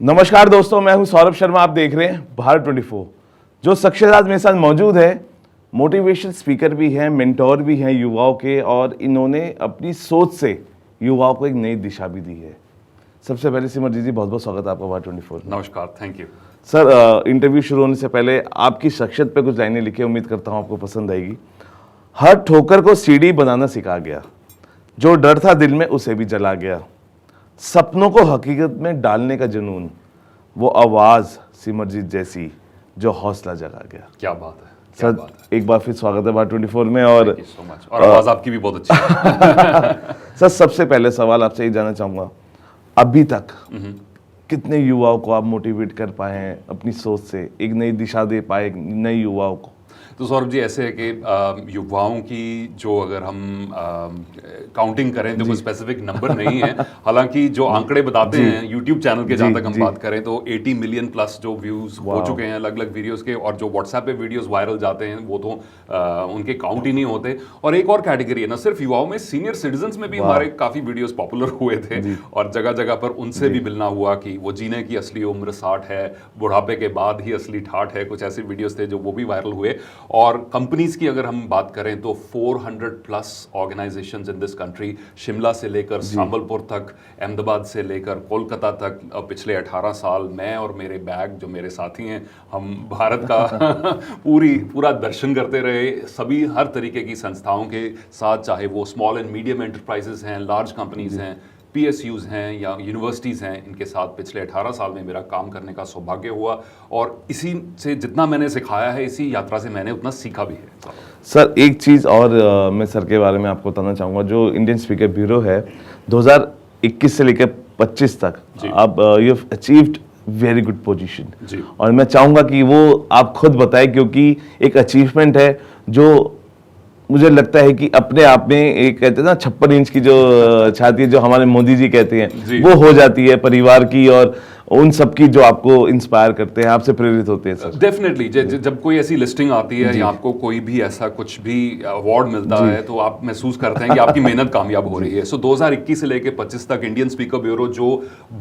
नमस्कार दोस्तों, मैं हूं सौरभ शर्मा। आप देख रहे हैं भारत 24। जो शख्सियत आज मेरे साथ मौजूद है, मोटिवेशनल स्पीकर भी हैं, मेंटोर भी हैं युवाओं के, और इन्होंने अपनी सोच से युवाओं को एक नई दिशा भी दी है। सबसे पहले सिमरजीत जी, बहुत बहुत स्वागत है आपका भारत 24 में। नमस्कार, थैंक यू सर, इंटरव्यू शुरू होने से पहले आपकी शख्सियत पे कुछ लाइनें लिखी, उम्मीद करता हूँ आपको पसंद आएगी। हर ठोकर को सीढ़ी बनाना सिखा गया, जो डर था दिल में उसे भी जला गया, सपनों को हकीकत में डालने का जुनून, वो आवाज़ सिमरजीत जैसी जो हौसला जगा गया। क्या बात है, क्या सर, बात है। एक बार फिर स्वागत है भारत 24 में। और थैंक यू सो मच। और आवाज़ आपकी भी बहुत अच्छी है। सर, सबसे पहले सवाल आपसे ये जानना चाहूँगा, अभी तक कितने युवाओं को आप मोटिवेट कर पाए हैं अपनी सोच से, एक नई दिशा दे पाए नए युवाओं को? तो सौरभ जी, ऐसे है कि युवाओं की जो अगर हम काउंटिंग करें तो कोई स्पेसिफिक नंबर नहीं है। हालांकि जो आंकड़े बताते हैं यूट्यूब चैनल के, जहाँ तक हम बात करें तो 80 मिलियन प्लस जो व्यूज़ हो चुके हैं अलग अलग वीडियोस के, और जो व्हाट्सएप पे वीडियोस वायरल जाते हैं वो तो उनके काउंट ही नहीं होते। और एक और कैटेगरी है, ना सिर्फ युवाओं में, सीनियर सिटीजन्स में भी हमारे काफ़ी वीडियोज़ पॉपुलर हुए थे, और जगह जगह पर उनसे भी मिलना हुआ कि वो जीने की असली उम्र 60 है, बुढ़ापे के बाद ही असली ठाठ है। कुछ ऐसे वीडियोस थे जो वो भी वायरल हुए। और कंपनीज की अगर हम बात करें तो 400 plus organisations in this country, Shimla से लेकर संबलपुर तक, अहमदाबाद से लेकर कोलकाता तक, पिछले 18 साल मैं और मेरे बैग जो मेरे साथी हैं, हम भारत का पूरा दर्शन करते रहे। सभी हर तरीके की संस्थाओं के साथ, चाहे वो स्मॉल एंड मीडियम एंटरप्राइजेस हैं, लार्ज कंपनीज हैं, PSUs हैं या यूनिवर्सिटीज़ हैं, इनके साथ पिछले 18 साल में मेरा काम करने का सौभाग्य हुआ। और इसी से जितना मैंने सिखाया है, इसी यात्रा से मैंने उतना सीखा भी है। सर, एक चीज़ और मैं सर के बारे में आपको बताना चाहूँगा। जो इंडियन स्पीकर ब्यूरो है, 2021 से लेकर 25 तक आप you have achieved very good position, और मैं चाहूँगा कि वो आप खुद बताएं, क्योंकि एक अचीवमेंट है जो मुझे लगता है कि अपने आप में, एक कहते हैं ना 56 इंच की जो छाती है, जो हमारे मोदी जी कहते हैं, वो हो जाती है परिवार की और उन सब की, जो आपको इंस्पायर करते हैं, आपसे प्रेरित होते हैं सर। डेफिनेटली जब कोई ऐसी लिस्टिंग आती है या आपको कोई भी ऐसा कुछ भी अवार्ड मिलता है, तो आप महसूस करते हैं कि आपकी मेहनत कामयाब हो रही है। सो 2021 से लेकर 25 तक इंडियन स्पीकर ब्यूरो जो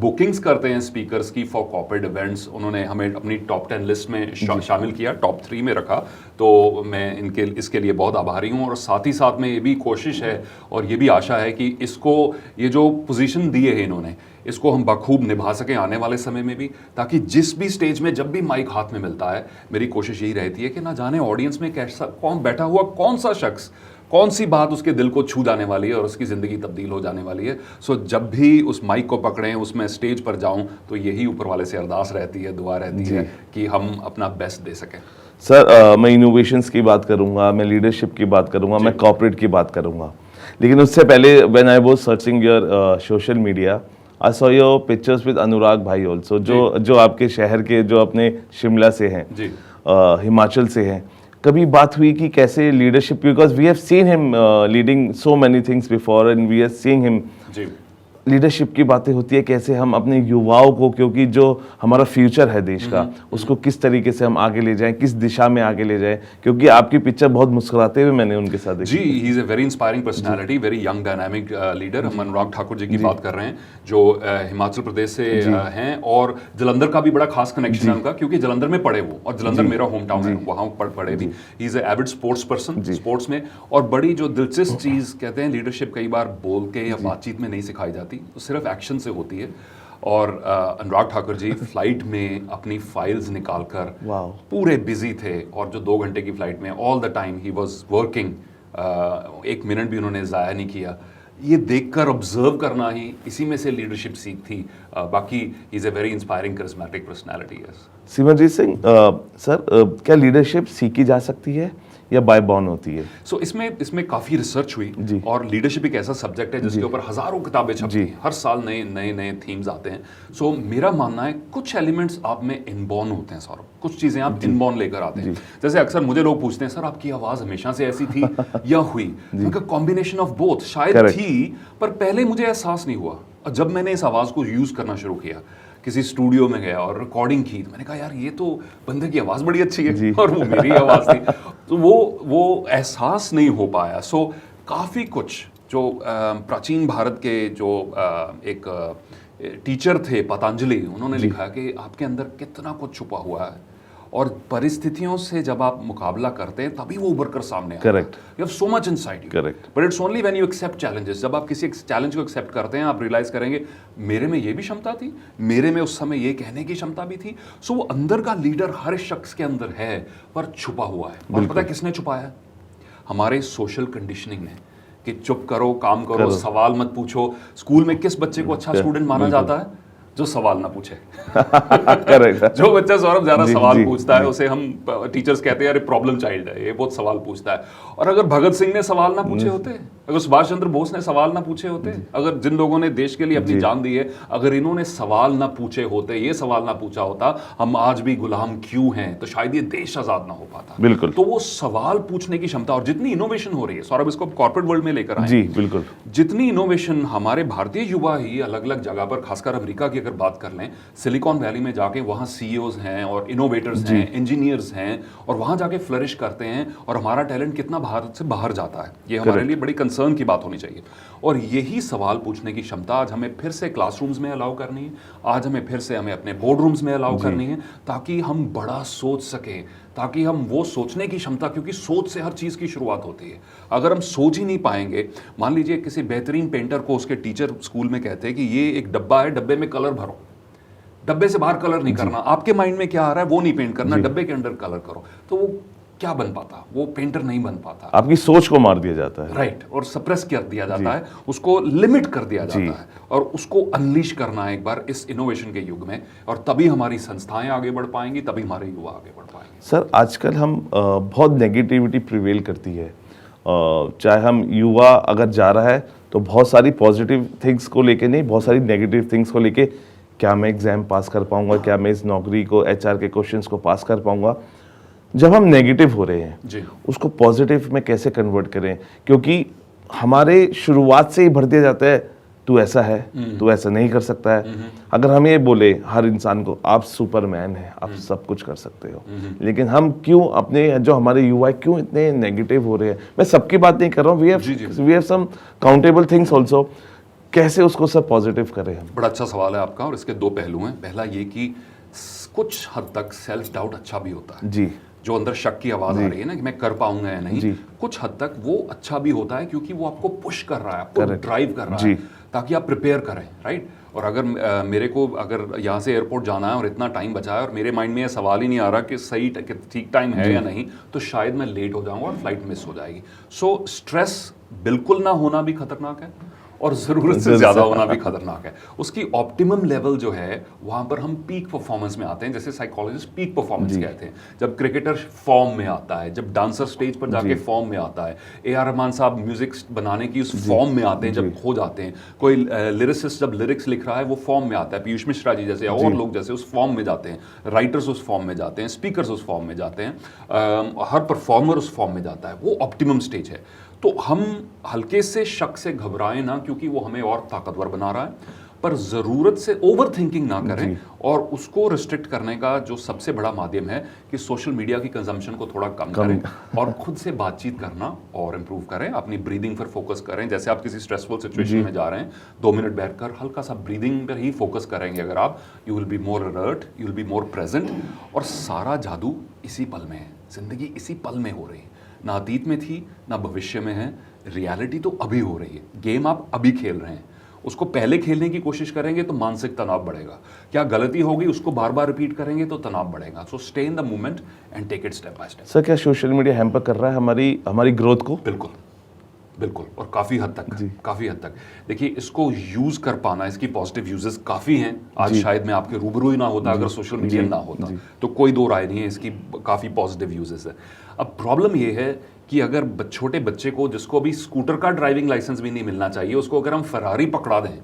बुकिंग्स करते हैं स्पीकर्स की फॉर कॉर्पोरेट इवेंट्स, उन्होंने हमें अपनी टॉप 10 लिस्ट में शामिल किया, टॉप 3 में रखा। तो मैं इसके लिए बहुत आभारी हूँ। और साथ ही साथ में ये भी कोशिश है और ये भी आशा है कि इसको, ये जो पोजीशन दी है इन्होंने, इसको हम बखूब निभा सकें आने वाले समय में भी, ताकि जिस भी स्टेज में जब भी माइक हाथ में मिलता है, मेरी कोशिश यही रहती है कि ना जाने ऑडियंस में कैसा कौन बैठा हुआ, कौन सा शख्स, कौन सी बात उसके दिल को छू जाने वाली है और उसकी ज़िंदगी तब्दील हो जाने वाली है। सो जब भी उस माइक को पकड़ें, उसमें स्टेज पर जाऊं, तो यही ऊपर वाले से अरदास रहती है, दुआ रहती है कि हम अपना बेस्ट दे सकें। सर, मैं इनोवेशंस की बात करूंगा, मैं लीडरशिप की बात करूंगा, मैं कॉर्पोरेट की बात करूंगा, लेकिन उससे पहले when I was searching your social media, I saw your pictures with Anurag भाई ऑल्सो, जो आपके शहर के, जो अपने शिमला से हैं, हिमाचल से हैं। कभी बात हुई कि कैसे leadership, because we have seen him leading so many things before and we are seeing him, leadership की बातें होती है, कैसे हम अपने युवाओं को, क्योंकि जो हमारा फ्यूचर है देश का, उसको किस तरीके से हम आगे ले जाएं, किस दिशा में आगे ले जाएं, क्योंकि आपकी पिक्चर बहुत मुस्कुराते हुए मैंने उनके साथ देखी। जी, he is a very inspiring personality, very young dynamic leader. हम अनुराग ठाकुर जी की बात कर रहे हैं, जो हिमाचल प्रदेश से हैं, और जलंधर का भी बड़ा खास कनेक्शन है उनका, क्योंकि जलंधर में पढ़े वो, और जलंधर मेरा होम टाउन है, वहाँ पढ़े भी। ही is A Avid sports person, sports में। और बड़ी जो दिलचस्प चीज़, कहते हैं लीडरशिप कई बार बोल के या बातचीत में नहीं सिखाई जाती, सिर्फ एक्शन से होती है। और अनुराग ठाकुर जी फ्लाइट में अपनी फाइल्स निकालकर, पूरे बिजी थे, और जो 2 घंटे की फ्लाइट में all the time he was working, 1 minute भी उन्होंने ज़ाया नहीं किया। ये देखकर, ऑब्जर्व करना ही इसी में से लीडरशिप सीख थी। बाकी ही is a very inspiring charismatic personality. Simarjeet Singh, sir, क्या लीडरशिप सीखी जा सकती है या बाय बॉर्न होती है? सो इसमें काफ़ी रिसर्च हुई, और लीडरशिप एक ऐसा सब्जेक्ट है जिसके ऊपर हज़ारों किताबें छपती हैं, हर साल नए थीम्स आते हैं। सो मेरा मानना है कुछ एलिमेंट्स आप में इनबॉर्न होते हैं सौरभ, कुछ चीज़ें आप इनबॉर्न लेकर आते हैं। जैसे अक्सर मुझे लोग पूछते हैं, सर आपकी आवाज़ हमेशा से ऐसी थी या हुई? उनका कॉम्बिनेशन ऑफ बोथ शायद थी, पर पहले मुझे एहसास नहीं हुआ। और जब मैंने इस आवाज़ को यूज़ करना शुरू किया, किसी स्टूडियो में गया और रिकॉर्डिंग की, तो मैंने कहा यार ये तो बंदे की आवाज़ बड़ी अच्छी है, और वो मेरी आवाज़ थी। तो वो एहसास नहीं हो पाया। सो काफ़ी कुछ जो प्राचीन भारत के जो एक टीचर थे पतंजलि, उन्होंने लिखा कि आपके अंदर कितना कुछ छुपा हुआ है और परिस्थितियों से जब आप मुकाबला करते हैं तभी वो उभर कर सामने आता है। Correct. You have so much inside you, Correct. But it's only when you accept challenges. जब आप किसी चैलेंज को एक्सेप्ट करते हैं आप रियलाइज करेंगे मेरे में ये भी क्षमता थी, मेरे में उस समय ये कहने की क्षमता भी थी। सो वो अंदर का लीडर हर शख्स के अंदर है, पर छुपा हुआ है। और पता है किसने छुपाया है? हमारे सोशल कंडीशनिंग ने, कि चुप करो, काम करो, सवाल मत पूछो। स्कूल में किस बच्चे को अच्छा स्टूडेंट माना जाता है? जो सवाल ना पूछे। जो बच्चा सौरभ ज्यादा सवाल पूछता है उसे हम टीचर्स कहते हैं अरे प्रॉब्लम चाइल्ड है, ये बहुत सवाल पूछता है। और अगर भगत सिंह ने सवाल ना पूछे होते, अगर सुभाष चंद्र बोस ने सवाल ना पूछे होते, अगर जिन लोगों ने देश के लिए अपनी जान दी है, अगर इन्होंने सवाल ना पूछे होते, ये सवाल ना पूछा होता हम आज भी गुलाम क्यों हैं, तो शायद ये देश आजाद ना हो पाता। बिल्कुल। तो वो सवाल पूछने की क्षमता, और जितनी इनोवेशन हो रही है सौरभ, इसको कॉर्पोरेट वर्ल्ड में लेकर आए। जी बिल्कुल। जितनी इनोवेशन हमारे भारतीय युवा ही अलग अलग जगह पर, खासकर अमेरिका की अगर बात कर लें, सिलिकॉन वैली में जाके वहाँ सीईओज हैं और इनोवेटर्स हैं, इंजीनियर्स हैं, और वहाँ जाके फ्लरिश करते हैं, और हमारा टैलेंट कितना भारत से बाहर जाता है, ये हमारे लिए बड़ी कंसर्न की बात होनी चाहिए। और यही सवाल पूछने की क्षमता आज हमें फिर से क्लासरूम्स में अलाउ करनी है, आज हमें फिर से अपने बोर्ड रूम्स में अलाउ करनी है, ताकि हम बड़ा सोच सकें, ताकि हम वो सोचने की क्षमता, क्योंकि सोच से हर चीज़ की शुरुआत होती है। अगर हम सोच ही नहीं पाएंगे, मान लीजिए किसी बेहतरीन पेंटर को उसके टीचर स्कूल में कहते हैं कि ये एक डब्बा है, डब्बे में कलर भरो, डब्बे से बाहर कलर नहीं करना, आपके माइंड में क्या आ रहा है वो नहीं पेंट करना, डब्बे के अंदर कलर करो, तो वो क्या बन पाता? वो पेंटर नहीं बन पाता। आपकी सोच को मार दिया जाता है। राइट, और सप्रेस कर दिया जाता है, उसको लिमिट कर दिया जाता है, और उसको अनलीश करना है एक बार इस इनोवेशन के युग में, और तभी हमारी संस्थाएं आगे बढ़ पाएंगी, तभी हमारे युवा आगे बढ़ पाएंगे। सर आजकल हम बहुत नेगेटिविटी प्रिवेल करती है, चाहे हम युवा अगर जा रहा है तो बहुत सारी पॉजिटिव थिंग्स को लेके नहीं, बहुत सारी नेगेटिव थिंग्स को लेके, क्या मैं एग्जाम पास कर पाऊंगा, क्या मैं इस नौकरी को, एचआर के क्वेश्चंस को पास कर पाऊंगा। जब हम नेगेटिव हो रहे हैं जी, उसको पॉजिटिव में कैसे कन्वर्ट करें, क्योंकि हमारे शुरुआत से ही भर दिया जाता है तू ऐसा है, तू ऐसा नहीं कर सकता है। अगर हम ये बोले हर इंसान को आप सुपरमैन हैं, आप सब कुछ कर सकते हो, लेकिन हम क्यों अपने जो हमारे युवा क्यों इतने नेगेटिव हो रहे हैं? मैं सबकी बात नहीं कर रहा हूँ, we have some countable things also, कैसे उसको सब पॉजिटिव करें हम? बड़ा अच्छा सवाल है आपका, और इसके दो पहलू हैं। पहला ये कि कुछ हद तक सेल्फ डाउट अच्छा भी होता है, जी, जो अंदर शक की आवाज आ रही है ना कि मैं कर पाऊंगा या नहीं, कुछ हद तक वो अच्छा भी होता है, क्योंकि वो आपको पुश कर रहा है, आपको ड्राइव कर रहा है, ताकि आप प्रिपेयर करें। राइट, और अगर मेरे को अगर यहाँ से एयरपोर्ट जाना है और इतना टाइम बचा है और मेरे माइंड में ये सवाल ही नहीं आ रहा कि सही ठीक टाइम है या नहीं, तो शायद मैं लेट हो जाऊंगा और फ्लाइट मिस हो जाएगी। सो स्ट्रेस बिल्कुल ना होना भी खतरनाक है, और ज़रूरत से ज़्यादा होना भी खतरनाक है। उसकी ऑप्टिमम लेवल जो है वहाँ पर हम पीक परफॉर्मेंस में आते हैं, जैसे साइकोलॉजिस्ट पीक परफॉर्मेंस कहते हैं। जब क्रिकेटर फॉर्म में आता है, जब डांसर स्टेज पर जाके फॉर्म में आता है, A.R. रहमान साहब म्यूजिक बनाने की उस फॉर्म में आते हैं, जब खो जाते हैं, कोई लिरिसिस्ट जब लिरिक्स लिख रहा है वो फॉर्म में आता है, पीयूष मिश्रा जी जैसे और लोग जैसे उस फॉर्म में जाते हैं, राइटर्स उस फॉर्म में जाते हैं, स्पीकर्स उस फॉर्म में जाते हैं, हर परफॉर्मर उस फॉर्म में जाता है, वो ऑप्टिमम स्टेज है। तो हम हल्के से शक से घबराएं ना, क्योंकि वो हमें और ताकतवर बना रहा है, पर ज़रूरत से ओवर थिंकिंग ना करें। और उसको रिस्ट्रिक्ट करने का जो सबसे बड़ा माध्यम है कि सोशल मीडिया की कंजम्पशन को थोड़ा कम करें और खुद से बातचीत करना और इम्प्रूव करें, अपनी ब्रीदिंग पर फोकस करें। जैसे आप किसी स्ट्रेसफुल सिचुएशन में जा रहे हैं, 2 मिनट बैठकर हल्का सा ब्रीदिंग पर ही फोकस करेंगे अगर आप, you will be more alert, you will be more present. और सारा जादू इसी पल में है, जिंदगी इसी पल में हो रही है, ना अतीत में थी ना भविष्य में है, रियलिटी तो अभी हो रही है। गेम आप अभी खेल रहे हैं, उसको पहले खेलने की कोशिश करेंगे तो मानसिक तनाव बढ़ेगा, क्या गलती होगी उसको बार बार रिपीट करेंगे तो तनाव बढ़ेगा। So stay in the moment and take it step by step. Sir क्या सोशल मीडिया हैम्पर कर रहा है हमारी ग्रोथ को? बिल्कुल बिल्कुल, और काफ़ी हद तक देखिए, इसको यूज़ कर पाना, इसकी पॉजिटिव यूजेस काफ़ी हैं। आज शायद मैं आपके रूबरू ही ना होता अगर सोशल मीडिया ना होता, तो कोई दो राय नहीं है, इसकी काफ़ी पॉजिटिव यूजेस है। अब प्रॉब्लम ये है कि अगर छोटे बच्चे को, जिसको अभी स्कूटर का ड्राइविंग लाइसेंस भी नहीं मिलना चाहिए, उसको अगर हम फरारी पकड़ा दें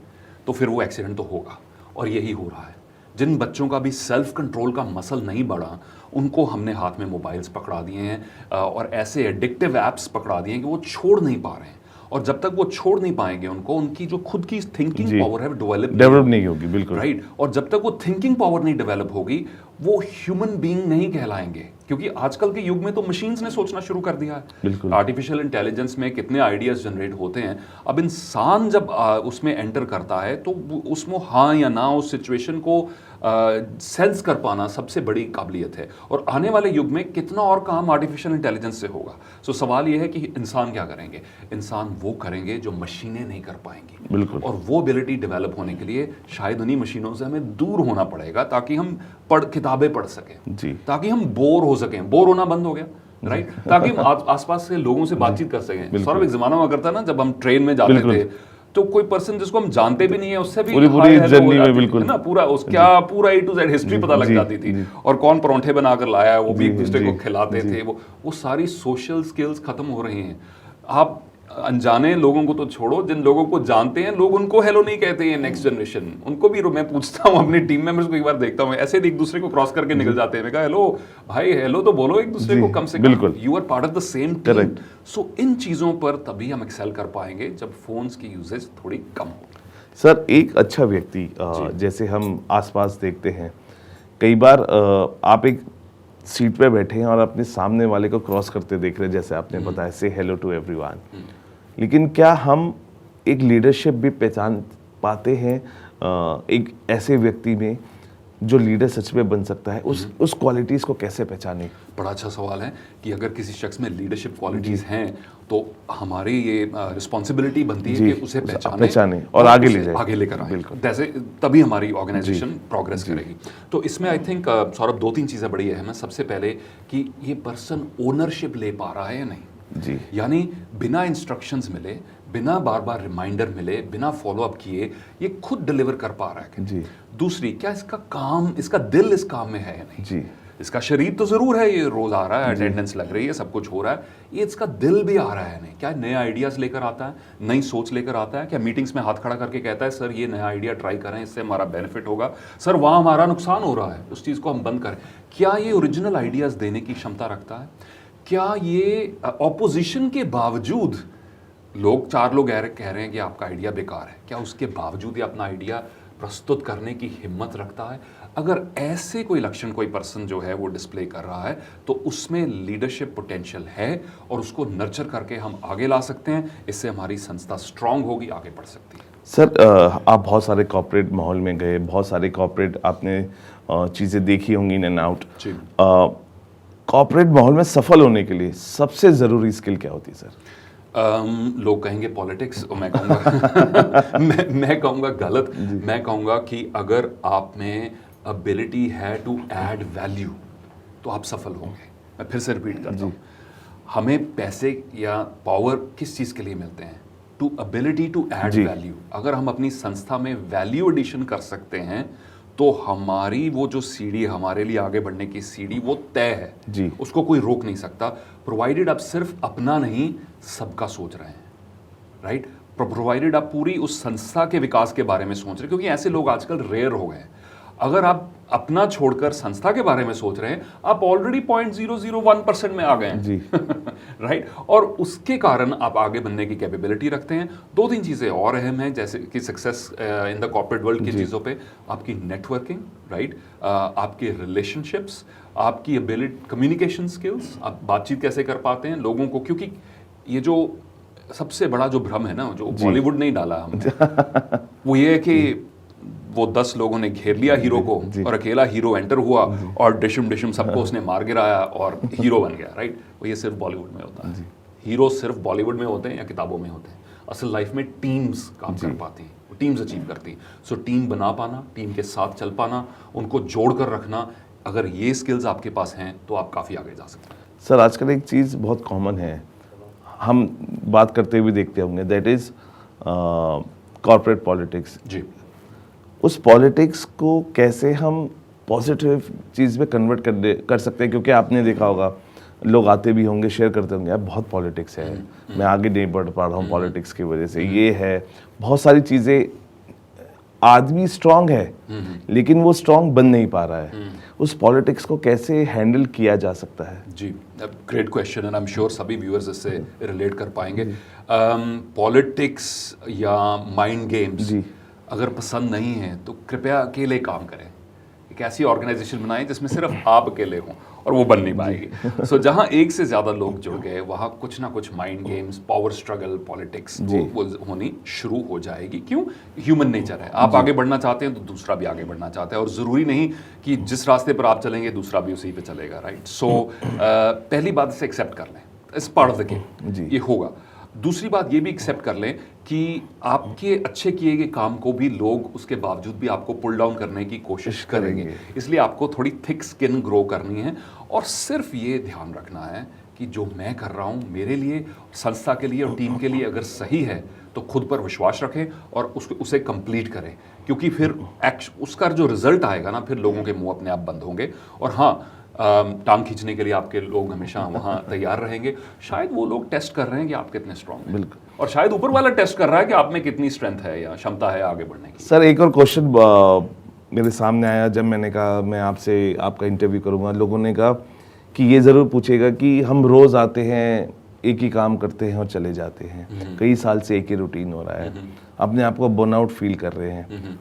तो फिर वो एक्सीडेंट तो होगा, और यही हो रहा है। जिन बच्चों का भी सेल्फ कंट्रोल का मसल नहीं बढ़ा, उनको हमने हाथ में मोबाइल्स पकड़ा दिए हैं और ऐसे एडिक्टिव ऐप्स पकड़ा दिए हैं कि वो छोड़ नहीं पा रहे हैं। और जब तक वो छोड़ नहीं पाएंगे उनको, उनकी जो खुद की थिंकिंग जी। पावर है डेवलप नहीं होगी, बिल्कुल। राइट। और जब तक वो थिंकिंग पावर नहीं डेवलप होगी, वो ह्यूमन बीइंग नहीं कहलाएंगे, क्योंकि आजकल के युग में तो मशीन्स ने सोचना शुरू कर दिया है। बिल्कुल। आर्टिफिशियल इंटेलिजेंस में कितने आइडियाज जनरेट होते हैं। अब इंसान जब उसमें एंटर करता है तो उसमें हाँ या ना उस सिचुएशन को सेंस कर पाना सबसे बड़ी काबिलियत है। और आने वाले युग में कितना और काम आर्टिफिशियल इंटेलिजेंस से होगा। सो सवाल यह है कि इंसान क्या करेंगे? इंसान वो करेंगे जो मशीनें नहीं कर पाएंगी। बिल्कुल। और वो एबिलिटी डेवलप होने के लिए शायद उन्हीं मशीनों से हमें दूर होना पड़ेगा, ताकि हम किताबें पढ़ सकें जी। ताकि हम बोर हो सकें। बोर होना बंद हो गया, राइट। ताकि हम आसपास के लोगों से बातचीत कर सकें। सौरभ, एक जमाना हुआ करता ना जब हम ट्रेन में जाते थे तो कोई पर्सन जिसको हम जानते भी नहीं है उससे भी पूरी जर्नी में बिल्कुल है ना, पूरा उसका पूरा A to Z हिस्ट्री पता लग जाती थी। और कौन परोंठे बनाकर लाया है वो भी एक दूसरे को खिलाते थे। वो सारी सोशल स्किल्स खत्म हो रही हैं। आप अनजाने लोगों को तो छोड़ो, जिन लोगों को जानते हैं लोग उनको हेलो नहीं कहते हैं। नेक्स्ट जनरेशन उनको भी मैं पूछता हूँ अपनी टीम मेंबर्स को, एक बार देखता हूँ ऐसे एक दूसरे को क्रॉस करके निकल जाते हैं। मैं कहा हेलो भाई, हेलो तो बोलो एक दूसरे को कम से कम। You are part of the same team. So इन चीजों पर तभी हम एक्सेल कर पाएंगे जब फोन्स की यूजेज थोड़ी कम हो। सर, एक अच्छा व्यक्ति जैसे हम आसपास देखते हैं, कई बार आप एक सीट पे बैठे हैं और अपने सामने वाले को क्रॉस करते देख रहे हैं, जैसे आपने बताया से हेलो टू एवरीवन, लेकिन क्या हम एक लीडरशिप भी पहचान पाते हैं एक ऐसे व्यक्ति में जो लीडर सच में बन सकता है? उस क्वालिटीज को कैसे पहचाने? बड़ा अच्छा सवाल है कि अगर किसी शख्स में लीडरशिप क्वालिटीज हैं तो हमारी ये रिस्पॉन्सिबिलिटी बनती है कि उसे पहचाने और आगे लेकर आए। जैसे तभी हमारी ऑर्गेनाइजेशन प्रोग्रेस करेगी। तो इसमें आई थिंक सौरभ, 2-3 चीज़ें बड़ी अहम है। सबसे पहले कि ये पर्सन ओनरशिप ले पा रहा है या नहीं जी। यानी बिना इंस्ट्रक्शंस मिले, बिना बार बार रिमाइंडर मिले, बिना फॉलोअप किए ये खुद डिलीवर कर पा रहा है जी। दूसरी, क्या इसका दिल इस काम में है या नहीं जी। इसका शरीर तो जरूर है, ये रोज आ रहा है, अटेंडेंस लग रही है, सब कुछ हो रहा है, ये इसका दिल भी आ रहा है नहीं? क्या नए आइडियाज लेकर आता है, नई सोच लेकर आता है? क्या मीटिंग्स में हाथ खड़ा करके कहता है सर ये नया आइडिया ट्राई करें, इससे हमारा बेनिफिट होगा, सर वहां हमारा नुकसान हो रहा है, उस चीज को हम बंद करें? क्या ये ओरिजिनल आइडियाज देने की क्षमता रखता है? क्या ये ऑपोजिशन के बावजूद, चार लोग कह रहे हैं कि आपका आइडिया बेकार है, क्या उसके बावजूद ये अपना आइडिया प्रस्तुत करने की हिम्मत रखता है? अगर ऐसे कोई लक्षण कोई पर्सन जो है वो डिस्प्ले कर रहा है तो उसमें लीडरशिप पोटेंशियल है और उसको नर्चर करके हम आगे ला सकते हैं। इससे हमारी संस्था स्ट्रांग होगी, आगे बढ़ सकती है। सर, आप बहुत सारे कॉर्पोरेट माहौल में गए, बहुत सारे कॉर्पोरेट आपने चीज़ें देखी होंगी इन एंड आउट। कॉर्पोरेट माहौल में सफल होने के लिए सबसे ज़रूरी स्किल क्या होती है सर? लोग कहेंगे पॉलिटिक्स, मैं कहूँगा मैं कहूँगा गलत। मैं कहूँगा कि अगर आप में एबिलिटी है टू ऐड वैल्यू तो आप सफल होंगे। मैं फिर से रिपीट करता हूँ, हमें पैसे या पावर किस चीज़ के लिए मिलते हैं? To ability to add value. अगर हम अपनी संस्था में वैल्यू एडिशन कर सकते हैं तो हमारी वो जो सीढ़ी, हमारे लिए आगे बढ़ने की सीढ़ी, वो तय है जी। उसको कोई रोक नहीं सकता, प्रोवाइडेड आप सिर्फ अपना नहीं सबका सोच रहे हैं, राइट? प्रोवाइडेड आप पूरी उस संस्था के विकास के बारे में सोच रहे हैं, क्योंकि ऐसे लोग आजकल रेयर हो गए हैं। अगर आप अपना छोड़कर संस्था के बारे में सोच रहे हैं, आप ऑलरेडी 0.001% में आ गए हैं जी। राइट? और उसके कारण आप आगे बनने की कैपेबिलिटी रखते हैं। 2-3 चीज़ें और अहम हैं, जैसे कि success in the corporate world की चीज़ों पे आपकी नेटवर्किंग, राइट, आपके रिलेशनशिप्स, आपकी एबिलिटी, कम्युनिकेशन स्किल्स, आप बातचीत कैसे कर पाते हैं लोगों को। क्योंकि ये जो सबसे बड़ा जो भ्रम है ना, जो बॉलीवुड ने ही डाला हमने, वो ये है कि वो 10 लोगों ने घेर लिया हीरो को और अकेला हीरो एंटर हुआ और डिशम सबको उसने मार गिराया और हीरो बन गया, राइट? वो ये सिर्फ बॉलीवुड में होता है। हीरो सिर्फ बॉलीवुड में होते हैं या किताबों में होते हैं। असल लाइफ में टीम्स काम कर पाती हैं, टीम्स अचीव करती हैं। सो टीम बना पाना, टीम के साथ चल पाना, उनको जोड़ कर रखना, अगर ये स्किल्स आपके पास हैं तो आप काफ़ी आगे जा सकते हैं। सर, आजकल एक चीज़ बहुत कॉमन है, हम बात करते हुए देखते होंगे, दैट इज़ कॉर्पोरेट पॉलिटिक्स जी। उस पॉलिटिक्स को कैसे हम पॉजिटिव चीज़ में कन्वर्ट कर सकते हैं? क्योंकि आपने देखा होगा, लोग आते भी होंगे, शेयर करते होंगे, यार बहुत पॉलिटिक्स है, मैं आगे नहीं बढ़ पा रहा हूँ पॉलिटिक्स की वजह से, ये है, बहुत सारी चीज़ें आदमी स्ट्रांग है लेकिन वो स्ट्रांग बन नहीं पा रहा है, उस पॉलिटिक्स को कैसे हैंडल किया जा सकता है? जी, great question and I am sure सभी व्यूअर्स इससे रिलेट कर पाएंगे। पॉलिटिक्स या माइंड गेम्स अगर पसंद नहीं है तो कृपया अकेले काम करें, एक ऐसी ऑर्गेनाइजेशन बनाएं जिसमें सिर्फ आप अकेले हों, और वो बन नहीं पाएगी। सो जहाँ एक से ज़्यादा लोग जुड़ गए वहाँ कुछ ना कुछ mind games, power struggle, politics वो होनी शुरू हो जाएगी। क्यों? ह्यूमन नेचर है, आप आगे बढ़ना चाहते हैं तो दूसरा भी आगे बढ़ना चाहता है, और ज़रूरी नहीं कि जिस रास्ते पर आप चलेंगे दूसरा भी उसी पे चलेगा, राइट? सो पहली बात इसे एक्सेप्ट कर लें, it's part of the game, ये होगा। दूसरी बात ये भी एक्सेप्ट कर लें कि आपके अच्छे किए गए काम को भी लोग उसके बावजूद भी आपको पुल डाउन करने की कोशिश करेंगे, इसलिए आपको थोड़ी थिक स्किन ग्रो करनी है, और सिर्फ ये ध्यान रखना है कि जो मैं कर रहा हूँ मेरे लिए, संस्था के लिए और टीम के लिए अगर सही है तो खुद पर विश्वास रखें और उसे कंप्लीट करें, क्योंकि फिर उसका जो रिजल्ट आएगा ना, फिर लोगों के मुंह अपने आप बंद होंगे। और हाँ, टांग खींचने के लिए आपके लोग हमेशा वहाँ तैयार रहेंगे। शायद वो लोग टेस्ट कर रहे हैं कि आप कितने स्ट्रांग हैं, और शायद ऊपर वाला टेस्ट कर रहा है कि आप में कितनी स्ट्रेंथ है या क्षमता है आगे बढ़ने की। सर एक और क्वेश्चन मेरे सामने आया जब मैंने कहा मैं आपसे आपका इंटरव्यू करूंगा। लोगों ने कहा कि ये ज़रूर पूछेगा कि हम रोज़ आते हैं, एक ही काम करते हैं और चले जाते हैं, कई साल से एक ही रूटीन हो रहा है, अपने आप को बर्नआउट फील कर रहे हैं,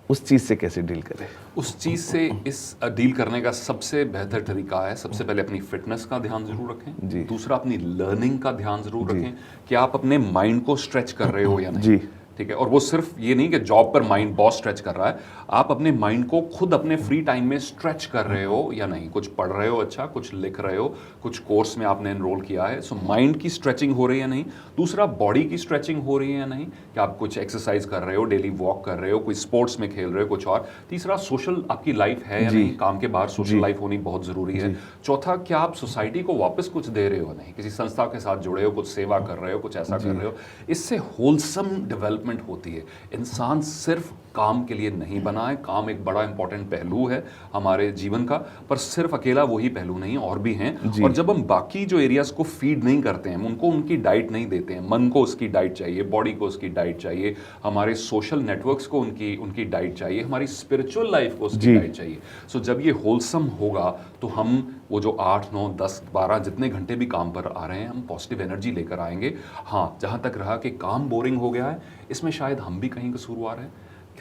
उस चीज़ से कैसे डील करें? उस चीज़ से इस डील करने का सबसे बेहतर तरीका है, सबसे पहले अपनी फिटनेस का ध्यान जरूर रखें, दूसरा अपनी लर्निंग का ध्यान जरूर रखें कि आप अपने माइंड को स्ट्रेच कर रहे हो या नहीं, ठीक है? और वो सिर्फ ये नहीं कि जॉब पर माइंड बहुत स्ट्रेच कर रहा है, आप अपने माइंड को खुद अपने फ्री टाइम में स्ट्रेच कर रहे हो या नहीं, कुछ पढ़ रहे हो, अच्छा कुछ लिख रहे हो, कुछ कोर्स में आपने एनरोल किया है, सो माइंड की स्ट्रेचिंग हो रही है या नहीं। दूसरा, बॉडी की स्ट्रेचिंग हो रही है या नहीं, कि आप कुछ एक्सरसाइज कर रहे हो, डेली वॉक कर रहे हो, कोई स्पोर्ट्स में खेल रहे हो, कुछ और। तीसरा, सोशल आपकी लाइफ है या नहीं, काम के बाहर सोशल लाइफ होनी बहुत जरूरी है। चौथा, क्या आप सोसाइटी को वापस कुछ दे रहे हो नहीं, किसी संस्था के साथ जुड़े हो, कुछ सेवा कर रहे हो, कुछ ऐसा कर रहे हो। इससे होलसम डेवलपमेंट होती है। इंसान सिर्फ काम के लिए नहीं बना है, काम एक बड़ा इंपॉर्टेंट पहलू है हमारे जीवन का, पर सिर्फ अकेला वही पहलू नहीं, और भी हैं। और जब हम बाकी जो एरियाज को फीड नहीं करते हैं, उनको उनकी डाइट नहीं देते हैं, मन को उसकी डाइट चाहिए, बॉडी को उसकी डाइट चाहिए, हमारे सोशल नेटवर्क्स को उनकी डाइट चाहिए, हमारी स्पिरिचुअल लाइफ को उसकी डाइट चाहिए। सो जब ये होलसम होगा तो हम वो जो 8, 9, 10, 12 जितने घंटे भी काम पर आ रहे हैं, हम पॉजिटिव एनर्जी लेकर आएंगे। हाँ, जहाँ तक रहा कि काम बोरिंग हो गया है, इसमें शायद हम भी कहीं कसूरवार हैं,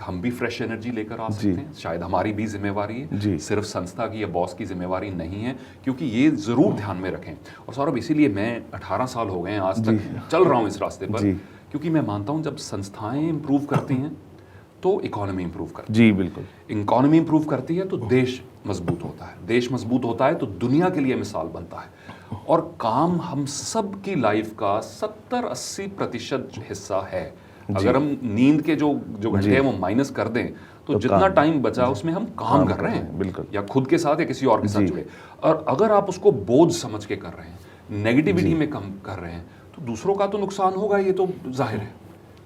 हम भी फ्रेश एनर्जी लेकर आ सकते हैं, शायद हमारी भी जिम्मेवारी है, सिर्फ संस्था की या बॉस की जिम्मेवारी नहीं है, क्योंकि ये जरूर ध्यान में रखें। और सौरभ, इसीलिए मैं 18 साल हो गए हैं आज तक चल रहा हूँ इस रास्ते पर, क्योंकि मैं मानता हूँ जब संस्थाएं इंप्रूव करती हैं तो इकोनॉमी इंप्रूव करती है। जी बिल्कुल। इकोनॉमी इंप्रूव करती है तो देश मजबूत होता है, देश मजबूत होता है तो दुनिया के लिए मिसाल बनता है। और काम हम सब की लाइफ का 70-80% हिस्सा है। अगर हम नींद के जो घंटे हैं वो माइनस कर दें तो जितना टाइम बचा उसमें हम काम कर रहे हैं, बिल्कुल, या खुद के साथ या किसी और के साथ जुड़े। और अगर आप उसको बोझ समझ के कर रहे हैं, नेगेटिविटी में कम कर रहे हैं, तो दूसरों का तो नुकसान होगा, ये तो जाहिर है,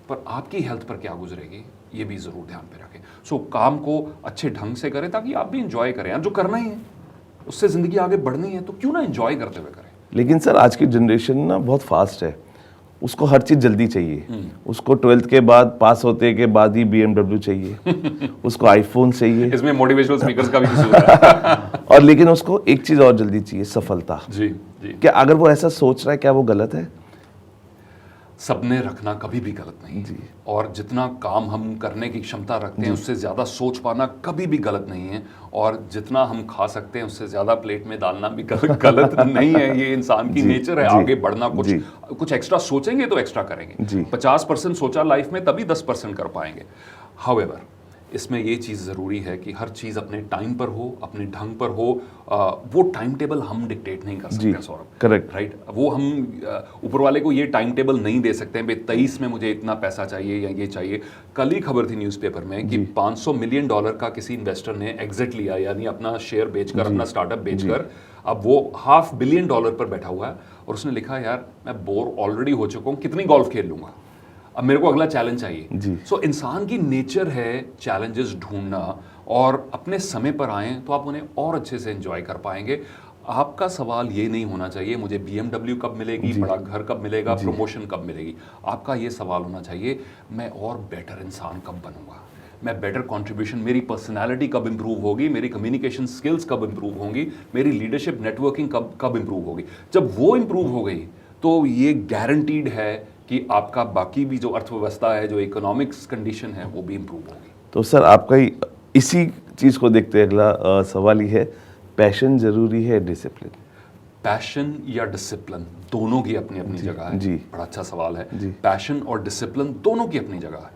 पर आपकी हेल्थ पर क्या गुजरेगी ये भी जरूर ध्यान पे रखें। सो काम को अच्छे ढंग से करें ताकि आप भी इंजॉय करें, यार जो करना ही है उससे जिंदगी आगे बढ़नी है तो क्यों ना एंजॉय करते हुए करें। लेकिन सर आज की जनरेशन ना बहुत फास्ट है, उसको हर चीज़ जल्दी चाहिए, उसको 12th के बाद पास होते के बाद ही BMW चाहिए, उसको आईफोन चाहिए। इसमें मोटिवेशनल स्पीकर्स का भी कसूर है। और लेकिन उसको एक चीज़ और जल्दी चाहिए, सफलता। जी जी। क्या अगर वो ऐसा सोच रहा है क्या वो गलत है? सपने रखना कभी भी गलत नहीं है, और जितना काम हम करने की क्षमता रखते हैं उससे ज़्यादा सोच पाना कभी भी गलत नहीं है, और जितना हम खा सकते हैं उससे ज़्यादा प्लेट में डालना भी गलत नहीं है। ये इंसान की नेचर है, आगे बढ़ना, कुछ एक्स्ट्रा सोचेंगे तो एक्स्ट्रा करेंगे। 50% सोचा लाइफ में तभी 10% कर पाएंगे। हाउएवर, इसमें ये चीज़ ज़रूरी है कि हर चीज़ अपने टाइम पर हो, अपने ढंग पर हो। वो टाइम टेबल हम डिक्टेट नहीं कर सकते सौरभ, करेक्ट, राइट? वो हम ऊपर वाले को ये टाइम टेबल नहीं दे सकते हैं, 23 में मुझे इतना पैसा चाहिए या ये चाहिए। कल ही खबर थी न्यूज़पेपर में कि $500 मिलियन का किसी इन्वेस्टर ने एग्जिट लिया, यानी अपना शेयर बेचकर, अपना स्टार्टअप बेचकर अब वो $500 मिलियन पर बैठा हुआ है, और उसने लिखा, यार मैं बोर ऑलरेडी हो चुका हूँ, कितनी गोल्फ खेल लूंगा, अब मेरे को अगला चैलेंज चाहिए। सो इंसान की नेचर है चैलेंजेस ढूंढना, और अपने समय पर आएँ तो आप उन्हें और अच्छे से एंजॉय कर पाएंगे। आपका सवाल ये नहीं होना चाहिए मुझे BMW कब मिलेगी, बड़ा घर कब मिलेगा, प्रमोशन कब मिलेगी। आपका ये सवाल होना चाहिए मैं और बेटर इंसान कब बनूंगा, मैं बेटर कंट्रीब्यूशन, मेरी पर्सनालिटी कब इंप्रूव होगी, मेरी कम्युनिकेशन स्किल्स कब इंप्रूव होंगी, मेरी लीडरशिप नेटवर्किंग कब इंप्रूव होगी। जब वो इंप्रूव हो गई तो ये गारंटीड है कि आपका बाकी भी जो अर्थव्यवस्था है, जो इकोनॉमिक्स कंडीशन है, वो भी इंप्रूव होगी। तो सर आपका इसी चीज़ को देखते अगला सवाल ही है, पैशन ज़रूरी है डिसिप्लिन? पैशन या डिसिप्लिन दोनों की अपनी अपनी जगह है। जी। बड़ा अच्छा सवाल है। जी। पैशन और डिसिप्लिन दोनों की अपनी जगह है।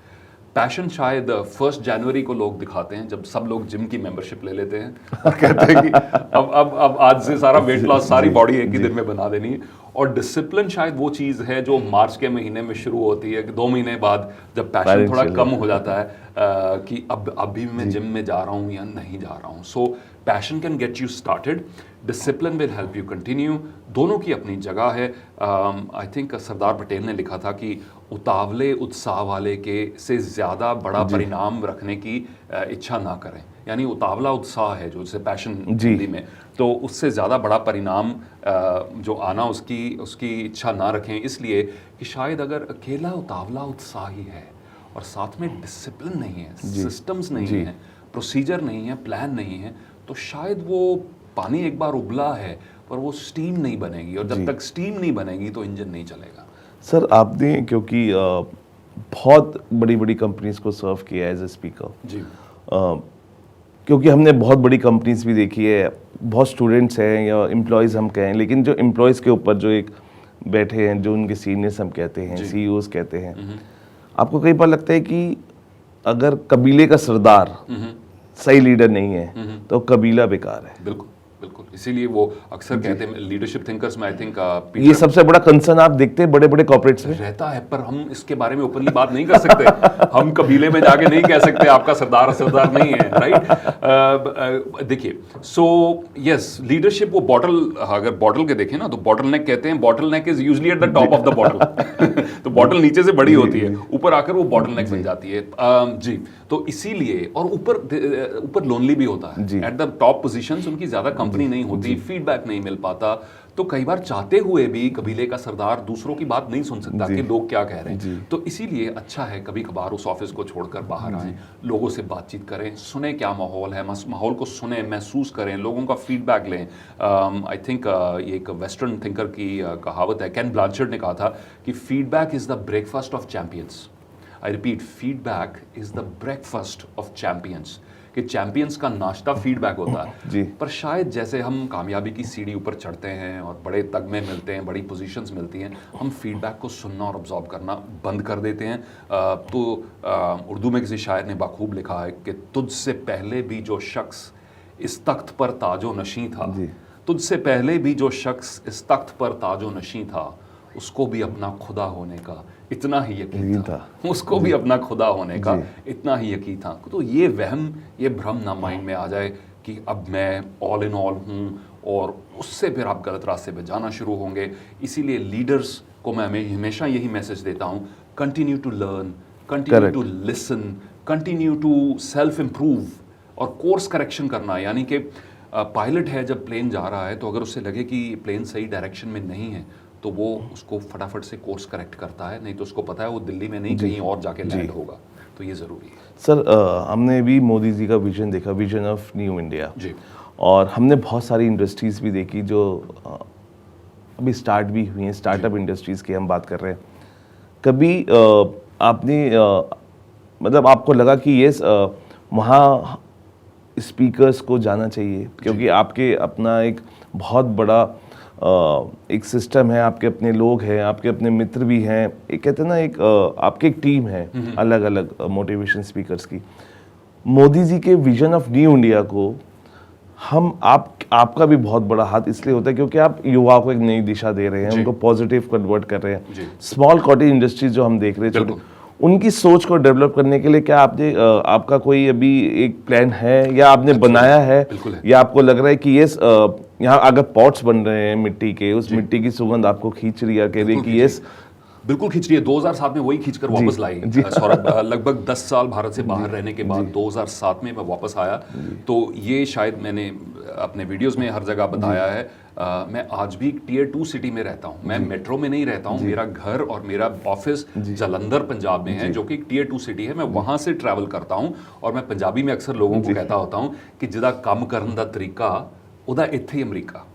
पैशन शायद 1 जनवरी को लोग दिखाते हैं जब सब लोग जिम की मेंबरशिप ले लेते हैं और कहते हैं कि अब आज से सारा वेट लॉस, सारी बॉडी एक ही दिन में बना देनी है। और डिसिप्लिन शायद वो चीज़ है जो मार्च के महीने में शुरू होती है कि 2 महीने बाद जब पैशन थोड़ा कम हो जाता है कि अब अभी मैं जिम में जा रहा हूँ या नहीं जा रहा हूँ। सो passion can get you started, discipline will help you continue. दोनों की अपनी जगह है। आई थिंक सरदार पटेल ने लिखा था कि उतावले उत्साह वाले के से ज़्यादा बड़ा परिणाम रखने की इच्छा ना करें। यानी उतावला उत्साह है जो, जैसे पैशन हिंदी में, तो उससे ज़्यादा बड़ा परिणाम जो आना उसकी इच्छा ना रखें। इसलिए कि शायद अगर अकेला उतावला उत्साह ही है और साथ में डिसिप्लिन नहीं है, सिस्टम्स नहीं है, प्रोसीजर नहीं है, प्लान नहीं है, तो शायद वो पानी एक बार उबला है पर वो स्टीम नहीं बनेगी, और जब तक स्टीम नहीं बनेगी तो इंजन नहीं चलेगा। सर आपने क्योंकि बहुत बड़ी बड़ी कंपनीज को सर्व किया एज ए स्पीकर जी, क्योंकि हमने बहुत बड़ी कंपनीज भी देखी है, बहुत स्टूडेंट्स हैं या एम्प्लॉयज़ हम कहें, लेकिन जो एम्प्लॉयज़ के ऊपर जो एक बैठे हैं, जो उनके सीनियर्स हम कहते हैं, सीईओज कहते हैं, आपको कई बार लगता है कि अगर कबीले का सरदार सही लीडर नहीं है तो कबीला बेकार है? बिल्कुल बिल्कुल। इसीलिए वो अक्सर कहते हैं लीडरशिप थिंकर्स में, आई थिंक ये सबसे बड़ा कंसर्न आप देखते हैं बड़े बड़े कॉर्पोरेट्स में रहता है, पर हम इसके बारे में ओपनली बात नहीं कर सकते। हम कबीले में जाके नहीं कह सकते आपका सरदार सरदार नहीं है, राइट। देखिए, सो यस, लीडरशिप वो बॉटल, अगर बॉटल के देखें ना तो बॉटल नेक कहते हैं, bottle neck is usually at the top of the bottle. तो बॉटल नीचे से बड़ी होती है, ऊपर आकर वो बॉटल नेक बन जाती है। जी, तो इसीलिए, और ऊपर लोनली भी होता है। एट द टॉप पोजीशंस उनकी ज्यादा कंपनी नहीं होती, फीडबैक नहीं मिल पाता, तो कई बार चाहते हुए भी कबीले का सरदार दूसरों की बात नहीं सुन सकता कि लोग क्या कह रहे हैं। तो इसीलिए अच्छा है कभी कभार उस ऑफिस को छोड़कर बाहर आएं, लोगों से बातचीत करें, सुने क्या माहौल है, माहौल को सुने, महसूस करें, लोगों का फीडबैक लें। आई थिंक ये एक वेस्टर्न थिंकर की कहावत है, कैन ब्लांचर्ड ने कहा था कि feedback is the breakfast of champions. I repeat, feedback is the breakfast of champions, कि चैंपियंस का नाश्ता फीडबैक होता है जी। पर शायद जैसे हम कामयाबी की सीढ़ी ऊपर चढ़ते हैं और बड़े तगमे मिलते हैं, बड़ी पोजीशंस मिलती हैं, हम फीडबैक को सुनना और ऑब्जॉर्व करना बंद कर देते हैं। तो उर्दू में किसी शायर ने बाखूब लिखा है कि तुझसे पहले भी जो शख्स इस तख्त पर ताजो नशीं था, तुझसे पहले भी जो शख्स इस तख्त पर ताजो नशीं था, उसको भी अपना खुदा होने का इतना ही यकीन था, उसको भी अपना खुदा होने का इतना ही यकीन था। तो ये वहम, ये भ्रम ना माइंड में आ जाए कि अब मैं ऑल इन ऑल हूँ, और उससे फिर आप गलत रास्ते पे जाना शुरू होंगे। इसीलिए लीडर्स को मैं हमेशा यही मैसेज देता हूँ, continue to learn, continue to listen, continue to self improve, और कोर्स करेक्शन करना। यानी कि पायलट है, जब प्लेन जा रहा है तो अगर उससे लगे कि प्लेन सही डायरेक्शन में नहीं है तो वो उसको फटाफट से कोर्स करेक्ट करता है, नहीं तो उसको पता है वो दिल्ली में नहीं कहीं और जाके लैंड होगा। तो ये ज़रूरी है। सर हमने भी मोदी जी का विजन देखा, विजन ऑफ न्यू इंडिया जी, और हमने बहुत सारी इंडस्ट्रीज़ भी देखी जो अभी स्टार्ट भी हुई हैं, स्टार्टअप इंडस्ट्रीज़ की हम बात कर रहे हैं। कभी आपने मतलब आपको लगा कि ये वहाँ स्पीकर्स को जाना चाहिए, क्योंकि आपके अपना एक बहुत बड़ा एक सिस्टम है, आपके अपने लोग हैं, आपके अपने मित्र भी हैं, एक कहते हैं ना एक आपकी एक टीम है अलग अलग मोटिवेशन स्पीकर्स की। मोदी जी के विजन ऑफ न्यू इंडिया को हम आपका भी बहुत बड़ा हाथ इसलिए होता है क्योंकि आप युवाओं को एक नई दिशा दे रहे हैं, उनको पॉजिटिव कन्वर्ट कर रहे हैं। स्मॉल कॉटेज इंडस्ट्रीज जो हम देख रहे हैं, उनकी सोच को डेवलप करने के लिए क्या आपने आपका कोई अभी एक प्लान है या आपने बनाया है, या आपको लग रहा है कि ये यहाँ अगर पॉट्स बन रहे हैं मिट्टी के, उस मिट्टी की सुगंध आपको खींच रही है, कह रही है कि ये बिल्कुल खींच रही है। 2007 में वही खींचकर वापस लाई। सौरभ, लगभग 10 साल भारत से बाहर रहने के बाद 2007 में मैं वापस आया। तो ये शायद मैंने अपने वीडियोस में हर जगह बताया है, मैं आज भी टियर 2 सिटी में रहता हूँ। मैं मेट्रो में नहीं रहता हूँ, मेरा घर और मेरा ऑफिस जलंधर पंजाब में है, जो कि टियर 2 सिटी है। मैं वहाँ से ट्रैवल करता हूँ और मैं पंजाबी में अक्सर लोगों को कहता होता हूँ कि जिदा काम करने का तरीका उदा इत्थे ही अमरीका,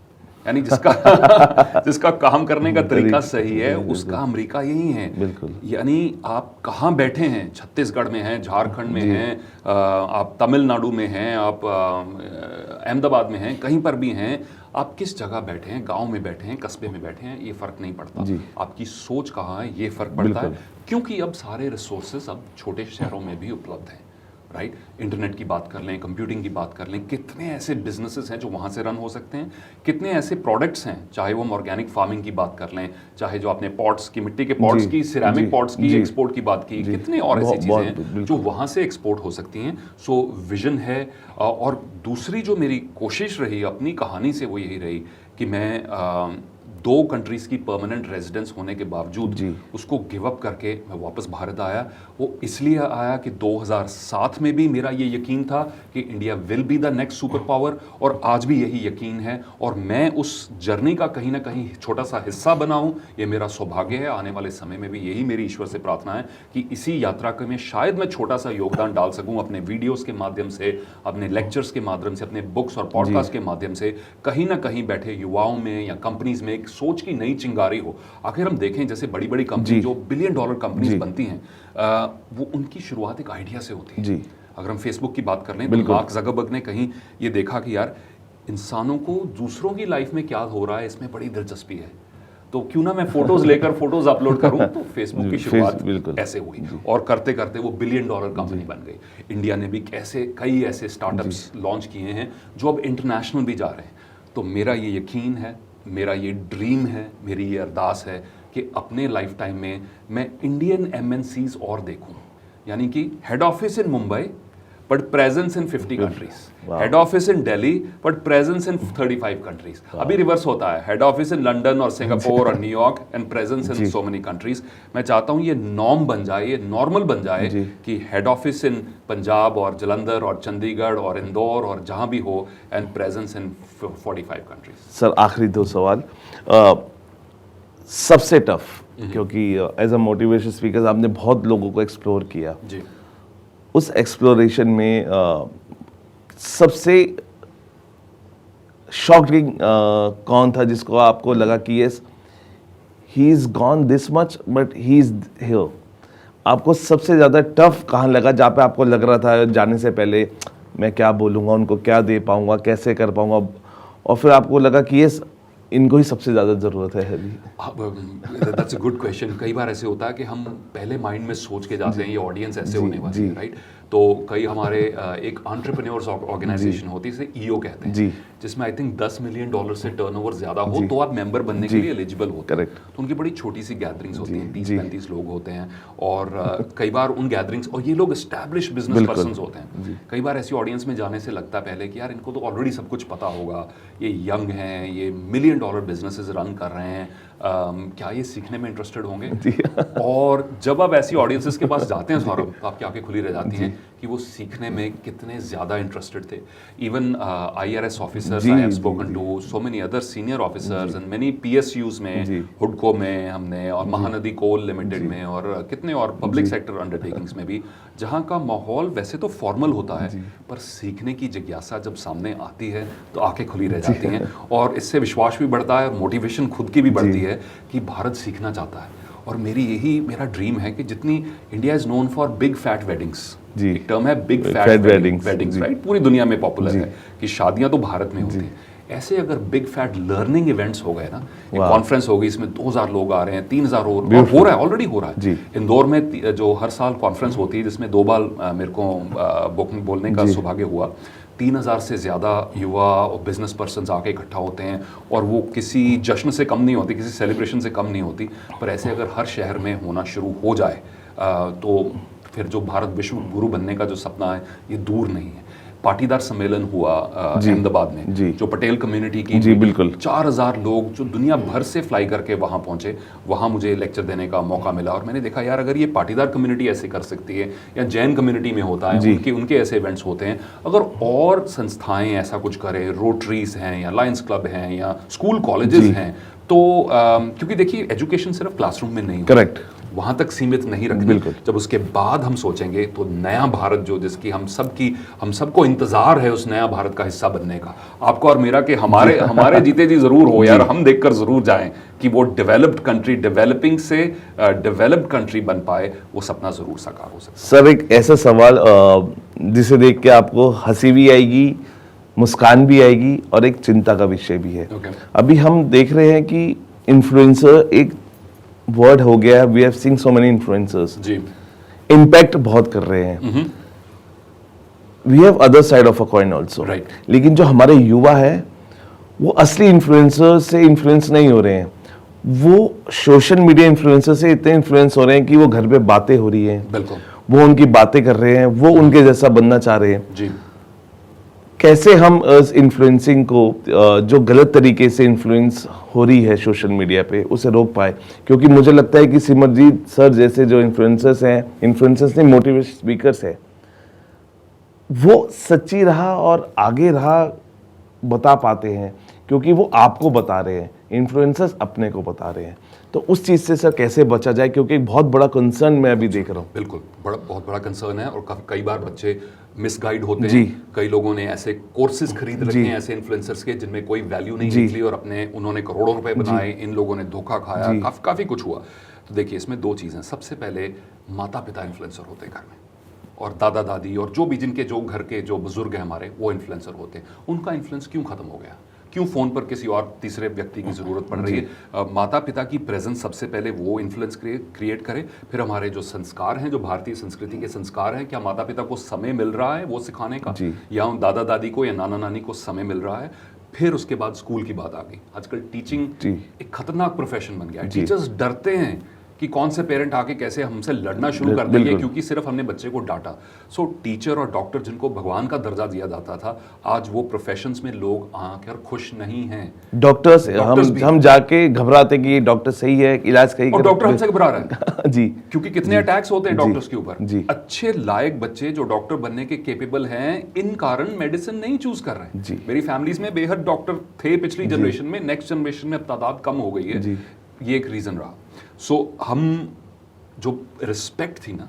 यानी जिसका काम करने का तरीका सही है उसका अमेरिका यही है। बिल्कुल। यानी आप कहाँ बैठे हैं, छत्तीसगढ़ में हैं, झारखंड में हैं, आप तमिलनाडु में हैं, आप अहमदाबाद में हैं, कहीं पर भी हैं, आप किस जगह बैठे हैं, गांव में बैठे हैं, कस्बे में बैठे हैं, ये फ़र्क नहीं पड़ता। आपकी सोच कहाँ है ये फ़र्क पड़ता है, क्योंकि अब सारे रिसोर्सेज अब छोटे शहरों में भी उपलब्ध हैं। राइट, इंटरनेट की बात कर लें, कंप्यूटिंग की बात कर लें, कितने ऐसे बिजनेसेस हैं जो वहाँ से रन हो सकते हैं, कितने ऐसे प्रोडक्ट्स हैं, चाहे वो हम ऑर्गेनिक फार्मिंग की बात कर लें, चाहे जो आपने पॉट्स की, मिट्टी के पॉट्स की, सिरेमिक पॉट्स की एक्सपोर्ट की बात की, कितने और ऐसी चीज़ें हैं जो वहाँ से एक्सपोर्ट हो सकती हैं। सो विजन है। और दूसरी जो मेरी कोशिश रही अपनी कहानी से वो यही रही कि मैं 2 कंट्रीज़ की परमानेंट रेजिडेंस होने के बावजूद उसको गिव अप करके मैं वापस भारत आया। वो इसलिए आया कि 2007 में भी मेरा ये यकीन था कि India will be the next super power, और आज भी यही यकीन है, और मैं उस जर्नी का कहीं ना कहीं छोटा सा हिस्सा बना हूँ। ये मेरा सौभाग्य है। आने वाले समय में भी यही मेरी ईश्वर से प्रार्थना है कि इसी यात्रा के में शायद मैं छोटा सा योगदान डाल सकूँ, अपने वीडियोज़ के माध्यम से, अपने लेक्चर्स के माध्यम से, अपने बुक्स और पॉडकास्ट के माध्यम से कहीं ना कहीं बैठे युवाओं में या कंपनीज में एक सोच की नई चिंगारी हो। आखिर हम देखें जैसे बड़ी बड़ी कंपनी जो $1 बिलियन कंपनीज बनती हैं, वो उनकी शुरुआत एक आइडिया से होती है। अगर हम फेसबुक की बात कर लें तो मार्क ज़करबर्ग ने कहीं ये देखा कि यार इंसानों को दूसरों की लाइफ में क्या हो रहा है इसमें बड़ी दिलचस्पी है, तो क्यों ना मैं फोटोज लेकर फोटोज अपलोड करूं। तो फेसबुक की शुरुआत ऐसे हुई और करते करते वो $1 बिलियन कंपनी बन गई। इंडिया ने भी कई ऐसे स्टार्टअप्स लॉन्च किए हैं जो अब इंटरनेशनल भी जा रहे हैं। तो मेरा ये यकीन है, मेरा ये ड्रीम है, मेरी ये अरदास है कि अपने लाइफ टाइम में मैं इंडियन MNCs और देखूं, यानी कि head office in Mumbai but presence in 50 countries, head office in Delhi but presence in 35 countries. अभी रिवर्स होता है, हेड ऑफिस इन लंदन और सिंगापुर और New York and presence in so many countries. मैं चाहता हूँ ये नॉर्म बन जाए, ये नॉर्मल बन जाए कि हेड ऑफिस इन पंजाब और जलंधर और चंडीगढ़ और इंदौर और जहाँ भी हो, and presence in 45 countries. Sir आखिरी 2 सवाल, सबसे टफ, क्योंकि एज अ मोटिवेशन स्पीकर आपने बहुत लोगों को एक्सप्लोर किया जी, उस एक्सप्लोरेशन में सबसे शॉकिंग कौन था जिसको आपको लगा कि yes he is gone this much but he is here? आपको सबसे ज़्यादा टफ कहाँ लगा जहाँ पे आपको लग रहा था जाने से पहले मैं क्या बोलूँगा, उनको क्या दे पाऊँगा, कैसे कर पाऊँगा, और फिर आपको लगा कि यस इनको ही सबसे ज़्यादा ज़रूरत है अभी? That's a good question. कई बार ऐसे होता है कि हम पहले माइंड में सोच के जाते हैं ये ऑडियंस ऐसे होने वाली है, राइट? तो कई हमारे एक एंटरप्रेन्योर्स ऑर्गेनाइजेशन होती है, इसे EO कहते हैं, जिसमें आई थिंक $10 मिलियन से टर्नओवर ज़्यादा हो तो आप मेंबर बनने के लिए एलिजिबल होते हैं। तो उनकी बड़ी छोटी सी गैदरिंग्स होती हैं, 30-35 लोग होते हैं, और कई बार उन गैदरिंग्स, और ये लोग एस्टैब्लिश बिजनेस पर्सन्स होते हैं। कई बार ऐसी ऑडियंस में जाने से लगता है पहले कि यार इनको तो ऑलरेडी सब कुछ पता होगा, ये यंग हैं, ये $1 मिलियन बिजनेसेस रन कर रहे हैं, क्या ये सीखने में इंटरेस्टेड होंगे? और जब आप ऐसी ऑडियंसेस के पास जाते हैं सौरभ, तो आपकी आंखें खुली रह जाती हैं कि वो सीखने में कितने ज़्यादा इंटरेस्टेड थे। Even IRS officers I have spoken to, so many other senior officers and many PSUs में, हुडको में हमने, और महानदी कोल लिमिटेड में, और कितने और पब्लिक सेक्टर अंडरटेकिंग्स में भी, जहाँ का माहौल वैसे तो फॉर्मल होता है पर सीखने की जिज्ञासा जब सामने आती है तो आंखें खुली रह जाती हैं, और इससे विश्वास भी बढ़ता है और मोटिवेशन खुद की भी बढ़ती है कि भारत सीखना चाहता है। और मेरा ड्रीम है कि जितनी India is known for big fat weddings, एक टर्म है बिग फैट वेडिंग्स, राइट, पूरी दुनिया में पॉपुलर है कि शादियां तो भारत में होती हैं, ऐसे अगर बिग फैट लर्निंग इवेंट्स हो गए ना, एक कॉन्फ्रेंस होगी, इसमें 2000 लोग आ रहे हैं, 3000 हो रहा है, ऑलरेडी हो रहा है। इंदौर में जो हर साल कॉन्फ्रेंस होती है, जिसमें 2 बार मेरे को बोलने का सौभाग्य हुआ, 3000 से ज़्यादा युवा और बिजनेस पर्सन्स आके इकट्ठा होते हैं, और वो किसी जश्न से कम नहीं होती, किसी सेलिब्रेशन से कम नहीं होती। पर ऐसे अगर हर शहर में होना शुरू हो जाए तो फिर जो भारत विश्व गुरु बनने का जो सपना है ये दूर नहीं है। पाटीदार सम्मेलन हुआ अहमदाबाद में, जी। जो पटेल कम्युनिटी की, जी बिल्कुल, 4000 लोग जो दुनिया भर से फ्लाई करके वहाँ पहुँचे, वहाँ मुझे लेक्चर देने का मौका मिला और मैंने देखा यार अगर ये पाटीदार कम्युनिटी ऐसे कर सकती है या जैन कम्युनिटी में होता है, उनके ऐसे इवेंट्स होते हैं, अगर और संस्थाएं ऐसा कुछ करें, रोटरीज हैं या लायंस क्लब हैं या स्कूल कॉलेजेस हैं, तो क्योंकि देखिए एजुकेशन सिर्फ क्लासरूम में नहीं, करेक्ट, वहां तक सीमित नहीं रखनी। जब उसके बाद हम सोचेंगे तो नया भारत जो जिसकी हम सबको इंतजार है उस नया भारत का हिस्सा बनने का, आपको और मेरा, कि हमारे जीते जी जरूर हो यार, हम देखकर जरूर जाएं कि वो डेवलप्ड कंट्री डेवलपिंग से डेवलप्ड कंट्री बन पाए, वो सपना जरूर साकार हो सकता है। सर एक ऐसा सवाल जिसे देख के आपको हंसी भी आएगी, मुस्कान भी आएगी और एक चिंता का विषय भी है। अभी हम देख रहे हैं कि इन्फ्लुएंसर एक वर्ड हो गया है, we have seen so many influencers, जी, इम्पैक्ट बहुत कर रहे हैं। We have other side of a coin also, right. लेकिन जो हमारे युवा है वो असली इन्फ्लुएंसर से इन्फ्लुएंस नहीं हो रहे हैं, वो सोशल मीडिया इन्फ्लुएंसर से इतने इन्फ्लुएंस हो रहे हैं कि वो घर पे बातें हो रही हैं, बिल्कुल, वो उनकी बातें कर रहे हैं, वो उनके जैसा बनना चाह रहे हैं। जी, कैसे हम इस इन्फ्लुएंसिंग को, जो गलत तरीके से इन्फ्लुएंस हो रही है सोशल मीडिया पे, उसे रोक पाए? क्योंकि मुझे लगता है कि सिमरजीत सर जैसे जो इन्फ्लुएंसर्स नहीं, मोटिवेशन स्पीकर्स है, वो सच्ची रहा और आगे रहा बता पाते हैं, क्योंकि वो आपको बता रहे हैं, इन्फ्लुएंसर्स अपने को बता रहे हैं। तो उस चीज़ से सर कैसे बचा जाए, क्योंकि एक बहुत बड़ा कंसर्न मैं अभी देख रहा हूँ। बिल्कुल, बहुत बड़ा कंसर्न है और कई बार बच्चे मिसगाइड होते हैं। कई लोगों ने ऐसे कोर्सेज खरीद रखे हैं ऐसे इन्फ्लुएंसर्स के जिनमें कोई वैल्यू नहीं निकली और उन्होंने करोड़ों रुपए बनाए, इन लोगों ने धोखा खाया, काफी कुछ हुआ। तो देखिए इसमें दो चीजें, सबसे पहले माता पिता इन्फ्लुएंसर होते हैं घर में, और दादा दादी और जो भी जिनके जो घर के जो बुजुर्ग हैं हमारे, वो इन्फ्लुएंसर होते हैं। उनका इन्फ्लुएंस क्यों खत्म हो गया, क्यों फोन पर किसी और तीसरे व्यक्ति की जरूरत पड़ रही है? माता पिता की प्रेजेंस सबसे पहले वो इन्फ्लुएंस क्रिएट करे, फिर हमारे जो संस्कार हैं, जो भारतीय संस्कृति के संस्कार हैं, क्या माता पिता को समय मिल रहा है वो सिखाने का, या उन दादा दादी को या नाना नानी को समय मिल रहा है? फिर उसके बाद स्कूल की बात आ गई। आजकल टीचिंग एक खतरनाक प्रोफेशन बन गया है। टीचर्स डरते हैं कि कौन से पेरेंट आके कैसे हमसे लड़ना शुरू कर देंगे क्योंकि सिर्फ हमने बच्चे को डांटा। सो टीचर और डॉक्टर जिनको भगवान का दर्जा दिया जाता था, आज वो प्रोफेशंस में लोग आकर खुश नहीं हैं। डॉक्टर्स हम जाके घबराते कि ये डॉक्टर सही है, इलाज सही और डॉक्टर हमसे घबरा रहा है जी, क्योंकि कितने अटैक्स होते हैं डॉक्टर्स के ऊपर। अच्छे लायक बच्चे जो डॉक्टर बनने के केपेबल हैं, इन कारण मेडिसिन नहीं चूज कर रहे हैं। मेरी फैमिलीज में बेहद डॉक्टर थे पिछली जनरेशन में, नेक्स्ट जनरेशन में तादाद कम हो गई है, ये एक रीजन रहा। सो हम जो रिस्पेक्ट थी ना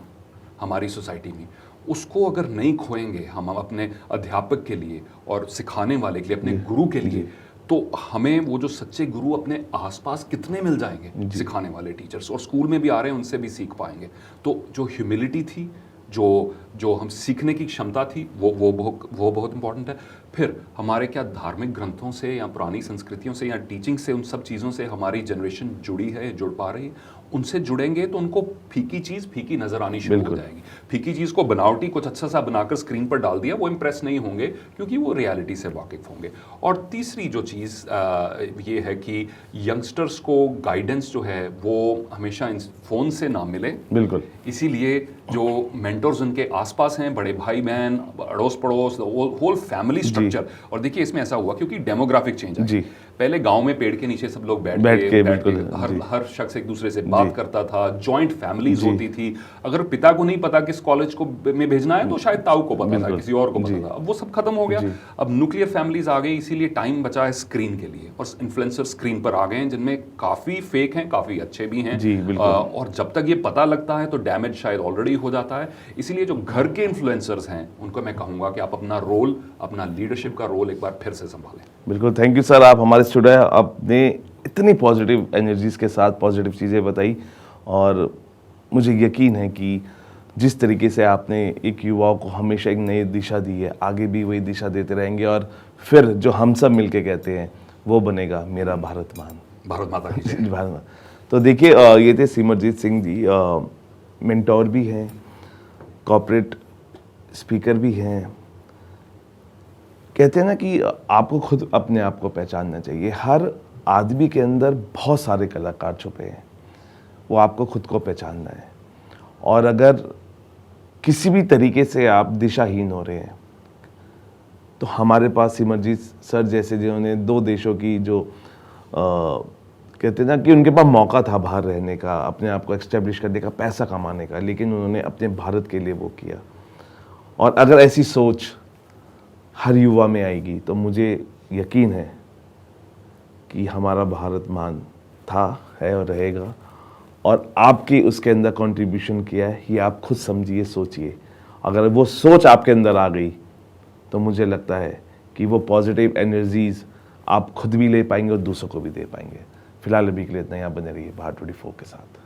हमारी सोसाइटी में, उसको अगर नहीं खोएंगे हम अपने अध्यापक के लिए और सिखाने वाले के लिए, अपने गुरु के लिए, तो हमें वो जो सच्चे गुरु अपने आसपास कितने मिल जाएंगे, सिखाने वाले टीचर्स, और स्कूल में भी आ रहे हैं उनसे भी सीख पाएंगे। तो जो ह्यूमिलिटी थी, जो हम सीखने की क्षमता थी, वो बहुत इंपॉर्टेंट है। फिर हमारे क्या धार्मिक ग्रंथों से या पुरानी संस्कृतियों से या टीचिंग से, उन सब चीज़ों से हमारी जनरेशन जुड़ी है, जुड़ पा रही है? उनसे जुड़ेंगे तो उनको फीकी चीज़ फीकी नज़र आनी शुरू हो जाएगी। फीकी चीज़ को बनावटी कुछ अच्छा सा बनाकर स्क्रीन पर डाल दिया, वो इम्प्रेस नहीं होंगे क्योंकि वो रियलिटी से वाकिफ होंगे। और तीसरी जो चीज़ ये है कि यंगस्टर्स को गाइडेंस जो है वो हमेशा फ़ोन से ना मिले। बिल्कुल, इसीलिए जो मेंटर्स उनके आसपास हैं, बड़े भाई बहन, अड़ोस पड़ोस, होल फैमिली स्ट्रक्चर। और देखिए इसमें ऐसा हुआ क्योंकि डेमोग्राफिक चेंज है। पहले गांव में पेड़ के नीचे सब लोग बैठ के हर शख्स एक दूसरे से बात करता था, जॉइंट फैमिलीज होती थी। अगर पिता को नहीं पता किस कॉलेज को में भेजना है तो शायद ताऊ को पता था, किसी और को पता था। अब वो सब खत्म हो गया, अब न्यूक्लियर फैमिलीज आ गई, इसीलिए टाइम बचा है स्क्रीन के लिए। और इन्फ्लुएंसर स्क्रीन पर आ गए हैं जिनमें काफी फेक हैं, काफी अच्छे भी हैं, और जब तक ये पता लगता है तो डैमेज शायद ऑलरेडी हो जाता है। इसीलिए जो घर के इन्फ्लुएंसर्स हैं उनको मैं कहूंगा कि आप अपना रोल, अपना लीडरशिप का रोल एक बार फिर से संभालें। बिल्कुल, थैंक यू सर, आप हमारे स्टूडेंट, आपने इतनी पॉजिटिव एनर्जीज के साथ पॉजिटिव चीज़ें बताई, और मुझे यकीन है कि जिस तरीके से आपने एक युवाओं को हमेशा एक नई दिशा दी है, आगे भी वही दिशा देते रहेंगे, और फिर जो हम सब मिलके कहते हैं वो बनेगा मेरा भारत महान, भारत माता की जय। भारत माता। तो देखिए ये थे सिमरजीत सिंह जी, मेंटोर भी हैं, कॉर्पोरेट स्पीकर भी हैं। कहते हैं ना कि आपको खुद अपने आप को पहचानना चाहिए। हर आदमी के अंदर बहुत सारे कलाकार छुपे हैं, वो आपको खुद को पहचानना है। और अगर किसी भी तरीके से आप दिशाहीन हो रहे हैं, तो हमारे पास सिमरजीत सर जैसे जिन्होंने 2 देशों की जो कहते हैं ना कि उनके पास मौका था बाहर रहने का, अपने आप को एस्टेब्लिश करने का, पैसा कमाने का, लेकिन उन्होंने अपने भारत के लिए वो किया। और अगर ऐसी सोच हर युवा में आएगी तो मुझे यकीन है कि हमारा भारत महान था, है और रहेगा। और आपकी उसके अंदर कंट्रीब्यूशन किया है, ये आप खुद समझिए, सोचिए। अगर वो सोच आपके अंदर आ गई तो मुझे लगता है कि वो पॉजिटिव एनर्जीज आप खुद भी ले पाएंगे और दूसरों को भी दे पाएंगे। फिलहाल अभी के लिए इतना ही, आप बने रहिए भारत 24 के साथ।